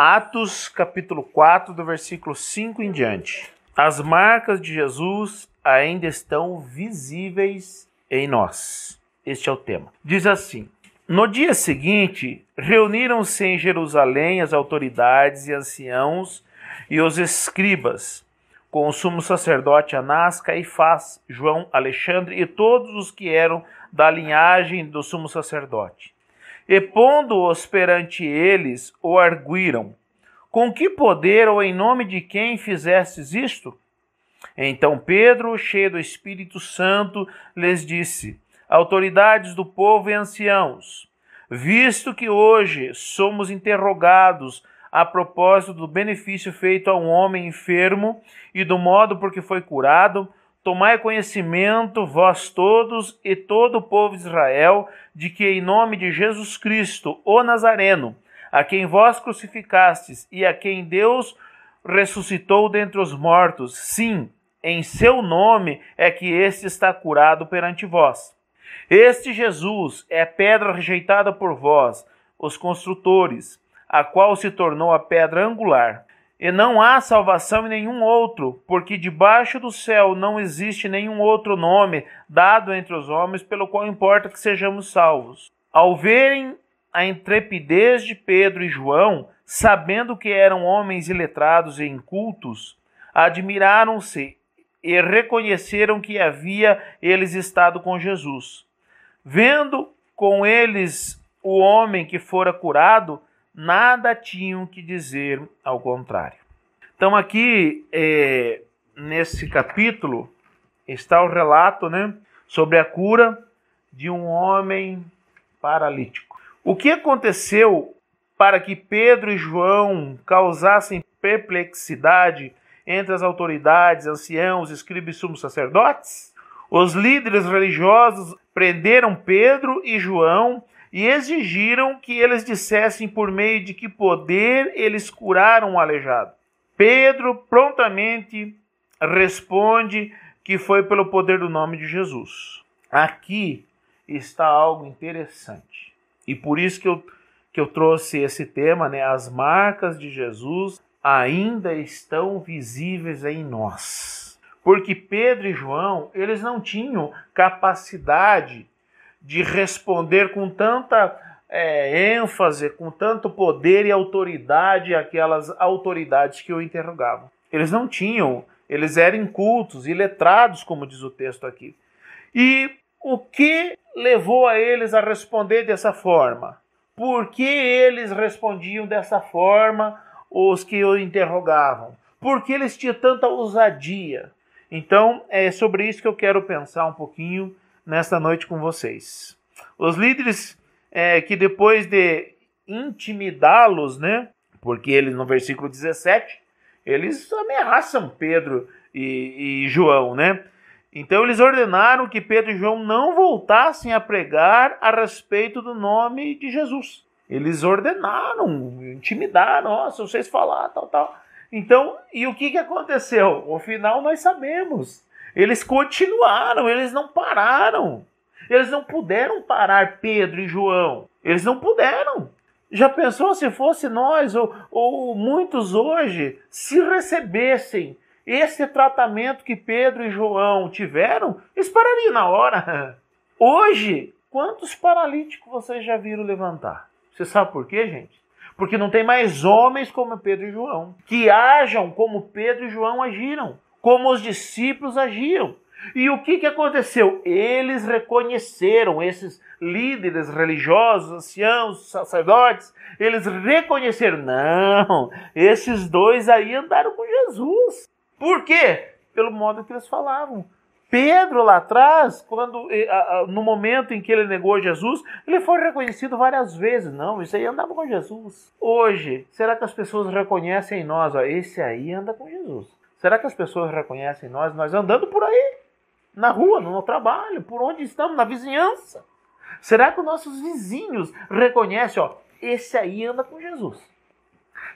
Atos capítulo 4, do versículo 5 em diante. As marcas de Jesus ainda estão visíveis em nós. Este é o tema. Diz assim: no dia seguinte, reuniram-se em Jerusalém as autoridades e anciãos e os escribas, com o sumo sacerdote Anás, Caifás, João, Alexandre e todos os que eram da linhagem do sumo sacerdote. E pondo-os perante eles, o arguíram: com que poder ou em nome de quem fizestes isto? Então Pedro, cheio do Espírito Santo, lhes disse: autoridades do povo e anciãos, visto que hoje somos interrogados a propósito do benefício feito a um homem enfermo e do modo por que foi curado, tomai conhecimento, vós todos e todo o povo de Israel, de que em nome de Jesus Cristo, o Nazareno, a quem vós crucificastes e a quem Deus ressuscitou dentre os mortos, sim, em seu nome é que este está curado perante vós. Este Jesus é pedra rejeitada por vós, os construtores, a qual se tornou a pedra angular. E não há salvação em nenhum outro, porque debaixo do céu não existe nenhum outro nome dado entre os homens pelo qual importa que sejamos salvos. Ao verem a intrepidez de Pedro e João, sabendo que eram homens iletrados e incultos, admiraram-se e reconheceram que havia eles estado com Jesus. Vendo com eles o homem que fora curado, nada tinham que dizer ao contrário. Então aqui, nesse capítulo, está o relato, sobre a cura de um homem paralítico. O que aconteceu para que Pedro e João causassem perplexidade entre as autoridades, anciãos, escribas e sumos sacerdotes? Os líderes religiosos prenderam Pedro e João e exigiram que eles dissessem por meio de que poder eles curaram o aleijado. Pedro prontamente responde que foi pelo poder do nome de Jesus. Aqui está algo interessante. E por isso que eu trouxe esse tema, as marcas de Jesus ainda estão visíveis em nós. Porque Pedro e João, eles não tinham capacidade de responder com tanta ênfase, com tanto poder e autoridade àquelas autoridades que o interrogavam. Eles não tinham, eles eram incultos, iletrados, como diz o texto aqui. E o que levou a eles a responder dessa forma? Por que eles respondiam dessa forma, os que o interrogavam? Por que eles tinham tanta ousadia? Então, é sobre isso que eu quero pensar um pouquinho nesta noite com vocês. Os líderes que depois de intimidá-los, porque eles no versículo 17, eles ameaçam Pedro e João, Então eles ordenaram que Pedro e João não voltassem a pregar a respeito do nome de Jesus. Eles ordenaram, intimidaram, se vocês falar, tal. Então, e o que aconteceu? O final nós sabemos. Eles continuaram, eles não pararam. Eles não puderam parar Pedro e João. Eles não puderam. Já pensou se fosse nós ou muitos hoje, se recebessem esse tratamento que Pedro e João tiveram, eles parariam na hora. Hoje, quantos paralíticos vocês já viram levantar? Você sabe por quê, gente? Porque não tem mais homens como Pedro e João, que ajam como Pedro e João agiram, como os discípulos agiam. E o que aconteceu? Eles reconheceram, esses líderes religiosos, anciãos, sacerdotes, eles reconheceram, não, esses dois aí andaram com Jesus. Por quê? Pelo modo que eles falavam. Pedro lá atrás, no momento em que ele negou Jesus, ele foi reconhecido várias vezes. Não, isso aí andava com Jesus. Hoje, será que as pessoas reconhecem em nós? Esse aí anda com Jesus. Será que as pessoas reconhecem em nós andando por aí? Na rua, no trabalho, por onde estamos, na vizinhança? Será que os nossos vizinhos reconhecem, esse aí anda com Jesus?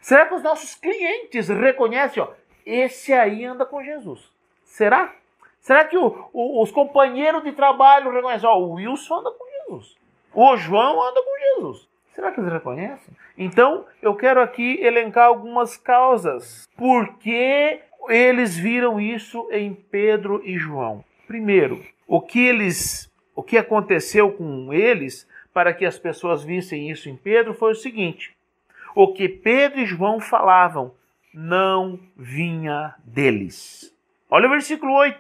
Será que os nossos clientes reconhecem, esse aí anda com Jesus? Será? Será que os companheiros de trabalho reconhecem, o Wilson anda com Jesus? O João anda com Jesus? Será que eles reconhecem? Então, eu quero aqui elencar algumas causas. Por que eles viram isso em Pedro e João? Primeiro, o que aconteceu com eles para que as pessoas vissem isso em Pedro foi o seguinte: o que Pedro e João falavam não vinha deles. Olha o versículo 8.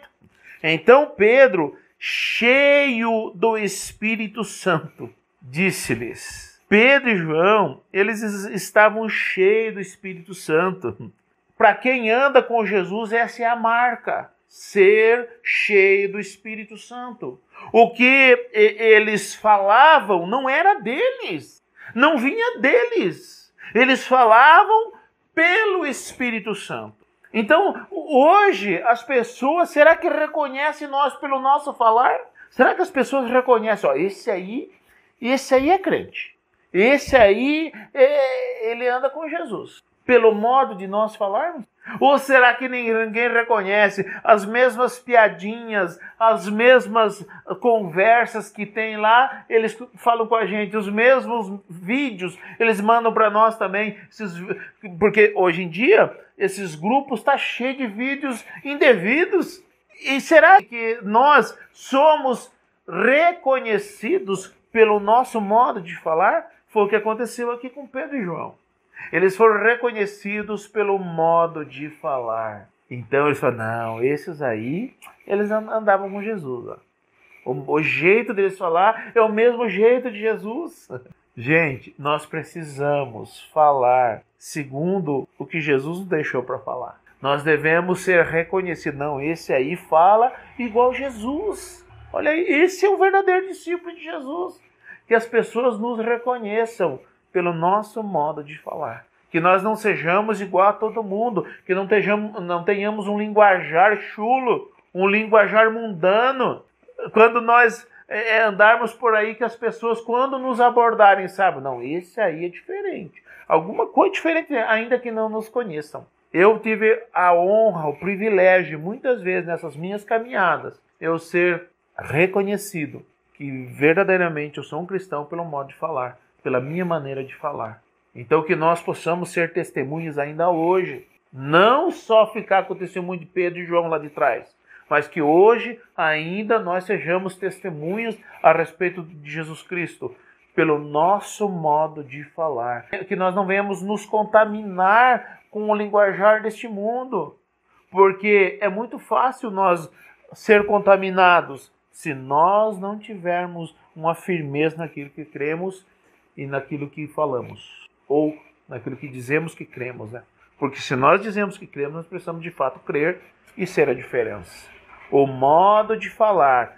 Então Pedro, cheio do Espírito Santo, disse-lhes. Pedro e João, eles estavam cheios do Espírito Santo. Para quem anda com Jesus, essa é a marca. Ser cheio do Espírito Santo. O que eles falavam não era deles. Não vinha deles. Eles falavam pelo Espírito Santo. Então, hoje, as pessoas, será que reconhecem nós pelo nosso falar? Será que as pessoas reconhecem, ó, esse aí é crente. Esse aí, ele anda com Jesus. Pelo modo de nós falarmos? Ou será que ninguém reconhece as mesmas piadinhas, as mesmas conversas que tem lá, eles falam com a gente, os mesmos vídeos, eles mandam para nós também, porque hoje em dia esses grupos estão cheios de vídeos indevidos. E será que nós somos reconhecidos pelo nosso modo de falar? Foi o que aconteceu aqui com Pedro e João. Eles foram reconhecidos pelo modo de falar. Então eles falaram, não, esses aí, eles andavam com Jesus. Ó. O jeito deles falar é o mesmo jeito de Jesus. Gente, nós precisamos falar segundo o que Jesus nos deixou para falar. Nós devemos ser reconhecidos. Não, esse aí fala igual Jesus. Olha aí, esse é o verdadeiro discípulo de Jesus. Que as pessoas nos reconheçam pelo nosso modo de falar. Que nós não sejamos igual a todo mundo, que não tenhamos um linguajar chulo, um linguajar mundano. Quando nós andarmos por aí, que as pessoas, quando nos abordarem, sabem, não, esse aí é diferente. Alguma coisa diferente, ainda que não nos conheçam. Eu tive a honra, o privilégio, muitas vezes nessas minhas caminhadas, eu ser reconhecido que verdadeiramente eu sou um cristão pelo modo de falar, pela minha maneira de falar. Então que nós possamos ser testemunhas ainda hoje. Não só ficar com o testemunho de Pedro e João lá de trás, mas que hoje ainda nós sejamos testemunhas a respeito de Jesus Cristo, pelo nosso modo de falar. Que nós não venhamos nos contaminar com o linguajar deste mundo, porque é muito fácil nós ser contaminados se nós não tivermos uma firmeza naquilo que cremos e naquilo que falamos, ou naquilo que dizemos que cremos, né? Porque se nós dizemos que cremos, nós precisamos de fato crer e ser a diferença. O modo de falar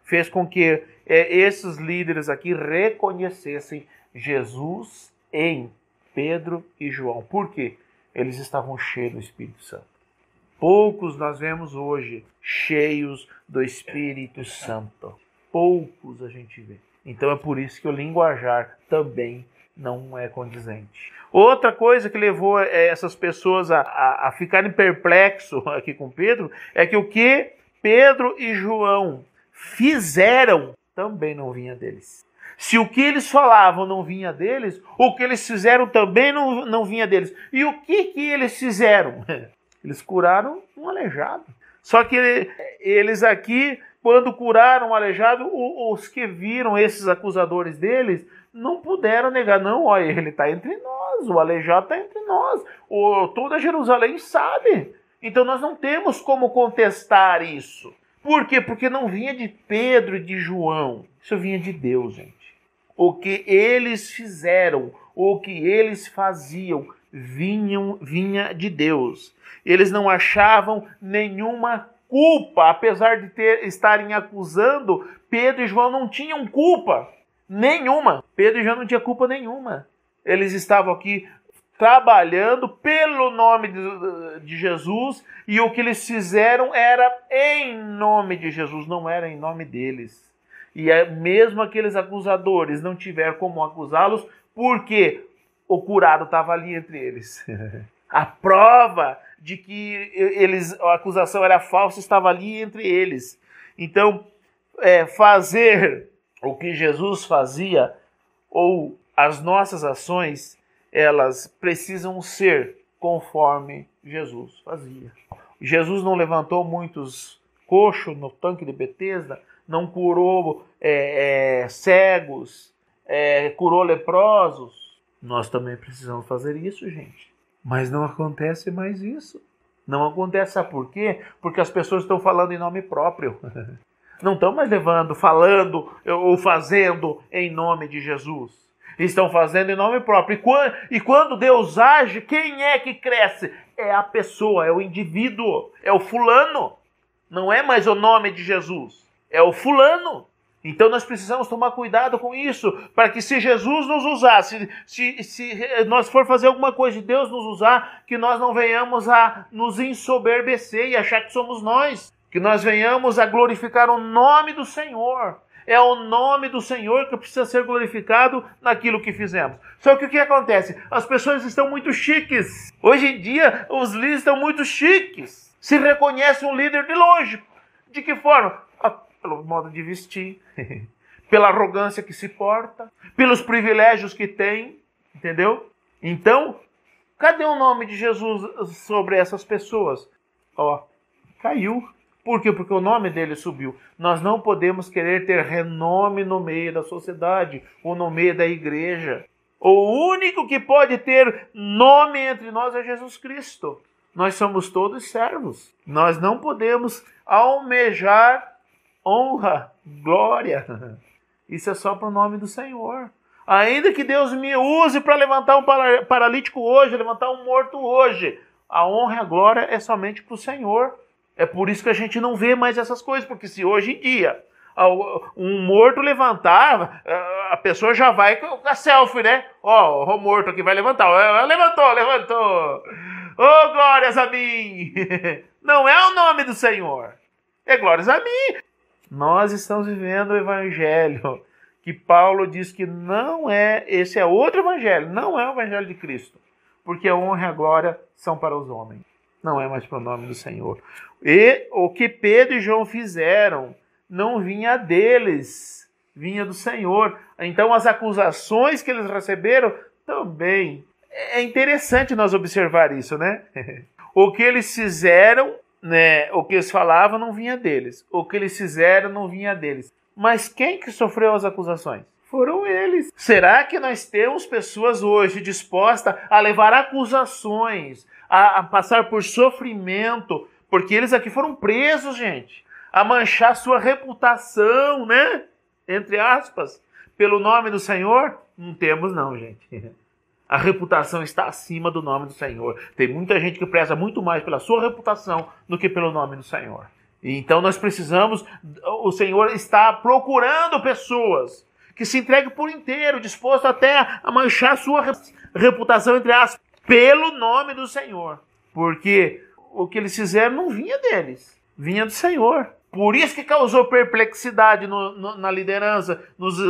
fez com que esses líderes aqui reconhecessem Jesus em Pedro e João. Por quê? Eles estavam cheios do Espírito Santo. Poucos nós vemos hoje cheios do Espírito Santo. Poucos a gente vê. Então é por isso que o linguajar também não é condizente. Outra coisa que levou essas pessoas a ficarem perplexos aqui com Pedro é que o que Pedro e João fizeram também não vinha deles. Se o que eles falavam não vinha deles, o que eles fizeram também não vinha deles. E o que eles fizeram? Eles curaram um aleijado. Só que eles aqui, quando curaram o aleijado, os que viram esses acusadores deles, não puderam negar. Não, olha, ele está entre nós, o aleijado está entre nós. Toda Jerusalém sabe. Então nós não temos como contestar isso. Por quê? Porque não vinha de Pedro e de João. Isso vinha de Deus, gente. O que eles fizeram, o que eles faziam, vinha de Deus. Eles não achavam nenhuma culpa, apesar de estarem acusando, Pedro e João não tinham culpa nenhuma. Pedro e João não tinham culpa nenhuma. Eles estavam aqui trabalhando pelo nome de Jesus e o que eles fizeram era em nome de Jesus, não era em nome deles. E mesmo aqueles acusadores não tiveram como acusá-los porque o curado estava ali entre eles. A prova de que a acusação era falsa estava ali entre eles. Então, fazer o que Jesus fazia ou as nossas ações, elas precisam ser conforme Jesus fazia. Jesus não levantou muitos coxos no tanque de Betesda, não curou cegos, curou leprosos. Nós também precisamos fazer isso, gente. Mas não acontece mais isso. Não acontece, sabe por quê? Porque as pessoas estão falando em nome próprio. Não estão mais falando ou fazendo em nome de Jesus. Estão fazendo em nome próprio. E quando Deus age, quem é que cresce? É a pessoa, é o indivíduo, é o fulano. Não é mais o nome de Jesus, é o fulano. Então nós precisamos tomar cuidado com isso, para que se Jesus nos usar, se nós for fazer alguma coisa e Deus nos usar, que nós não venhamos a nos ensoberbecer e achar que somos nós. Que nós venhamos a glorificar o nome do Senhor. É o nome do Senhor que precisa ser glorificado naquilo que fizemos. Só que o que acontece? As pessoas estão muito chiques. Hoje em dia, os líderes estão muito chiques. Se reconhece um líder de longe. De que forma? Pelo modo de vestir, pela arrogância que se porta, pelos privilégios que tem, entendeu? Então, cadê o nome de Jesus sobre essas pessoas? Caiu. Por quê? Porque o nome dele subiu. Nós não podemos querer ter renome no meio da sociedade ou no meio da igreja. O único que pode ter nome entre nós é Jesus Cristo. Nós somos todos servos. Nós não podemos almejar honra, glória. Isso é só para o nome do Senhor. Ainda que Deus me use para levantar um paralítico hoje, levantar um morto hoje, a honra e a glória é somente para o Senhor. É por isso que a gente não vê mais essas coisas, porque se hoje em dia um morto levantar, a pessoa já vai com a selfie, né? O morto aqui vai levantar. Levantou. Oh, glórias a mim. Não é o nome do Senhor. É glórias a mim. Nós estamos vivendo o evangelho que Paulo diz que não é, esse é outro evangelho, não é o evangelho de Cristo. Porque a honra e a glória são para os homens. Não é mais para o nome do Senhor. E o que Pedro e João fizeram não vinha deles, vinha do Senhor. Então as acusações que eles receberam também. É interessante nós observar isso, né? O que eles fizeram, né? O que eles falavam não vinha deles. O que eles fizeram não vinha deles. Mas quem que sofreu as acusações? Foram eles. Será que nós temos pessoas hoje dispostas a levar acusações, a passar por sofrimento, porque eles aqui foram presos, gente, a manchar sua reputação, né? Entre aspas, pelo nome do Senhor? Não temos não, gente. A reputação está acima do nome do Senhor. Tem muita gente que preza muito mais pela sua reputação do que pelo nome do Senhor. Então nós precisamos, o Senhor está procurando pessoas que se entreguem por inteiro, disposto até a manchar sua reputação, entre aspas, pelo nome do Senhor. Porque o que eles fizeram não vinha deles, vinha do Senhor. Por isso que causou perplexidade na liderança, nos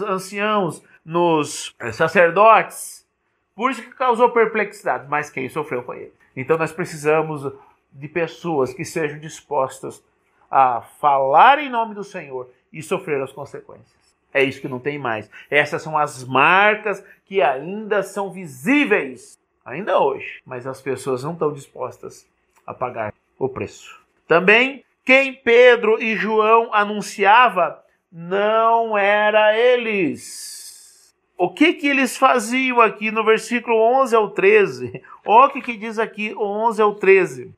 anciãos, nos sacerdotes. Por isso que causou perplexidade. Mas quem sofreu foi ele. Então nós precisamos de pessoas que sejam dispostas a falar em nome do Senhor e sofrer as consequências. É isso que não tem mais. Essas são as marcas que ainda são visíveis, ainda hoje. Mas as pessoas não estão dispostas a pagar o preço. Também, quem Pedro e João anunciava não era eles. O que eles faziam aqui no versículo 11 ao 13? Olha o que diz aqui, 11 ao 13.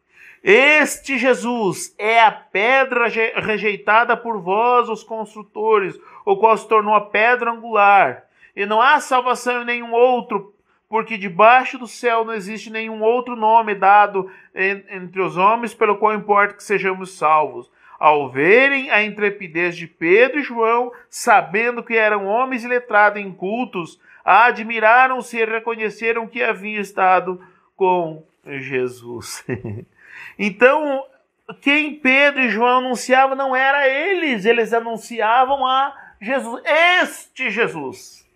Este Jesus é a pedra rejeitada por vós, os construtores, o qual se tornou a pedra angular. E não há salvação em nenhum outro, porque debaixo do céu não existe nenhum outro nome dado entre os homens, pelo qual importa que sejamos salvos. Ao verem a intrepidez de Pedro e João, sabendo que eram homens iletrados e incultos, admiraram-se e reconheceram que haviam estado com Jesus. Então, quem Pedro e João anunciavam não era eles anunciavam a Jesus, este Jesus.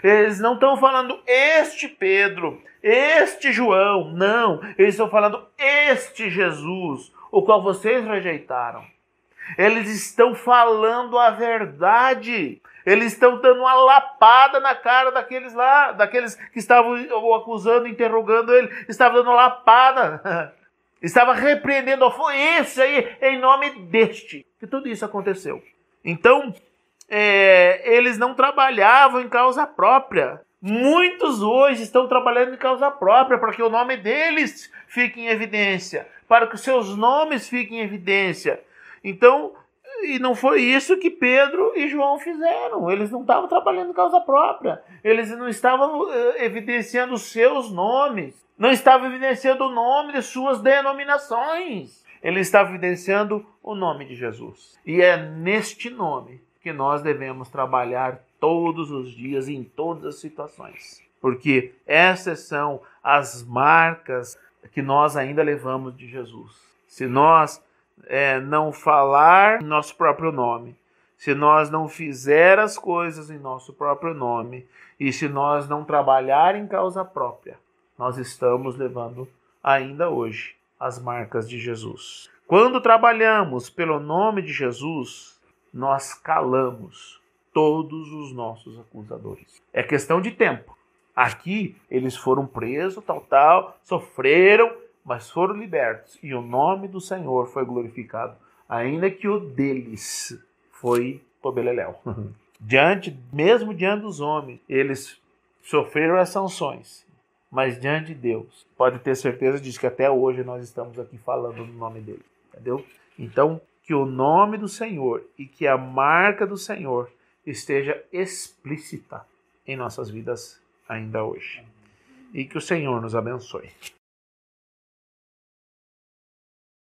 Eles não estão falando este Pedro, este João, não. Eles estão falando este Jesus, o qual vocês rejeitaram. Eles estão falando a verdade. Eles estão dando uma lapada na cara daqueles lá, daqueles que estavam o acusando, interrogando ele, estavam dando uma lapada. Estava repreendendo, foi esse aí, em nome deste, que tudo isso aconteceu. Então, eles não trabalhavam em causa própria. Muitos hoje estão trabalhando em causa própria, para que o nome deles fique em evidência, para que os seus nomes fiquem em evidência. Então, e não foi isso que Pedro e João fizeram. Eles não estavam trabalhando em causa própria. Eles não estavam evidenciando os seus nomes. Não estavam evidenciando o nome de suas denominações. Eles estavam evidenciando o nome de Jesus. E é neste nome que nós devemos trabalhar todos os dias, em todas as situações. Porque essas são as marcas que nós ainda levamos de Jesus. Se nós não falar em nosso próprio nome, se nós não fizer as coisas em nosso próprio nome, e se nós não trabalhar em causa própria, nós estamos levando ainda hoje as marcas de Jesus. Quando trabalhamos pelo nome de Jesus, nós calamos todos os nossos acusadores. É questão de tempo. Aqui eles foram presos, sofreram, mas foram libertos. E o nome do Senhor foi glorificado, ainda que o deles foi tobeleléu. Mesmo diante dos homens, eles sofreram as sanções. Mas diante de Deus, pode ter certeza disso, que até hoje nós estamos aqui falando no nome dele. Entendeu? Então, que o nome do Senhor e que a marca do Senhor esteja explícita em nossas vidas ainda hoje. E que o Senhor nos abençoe.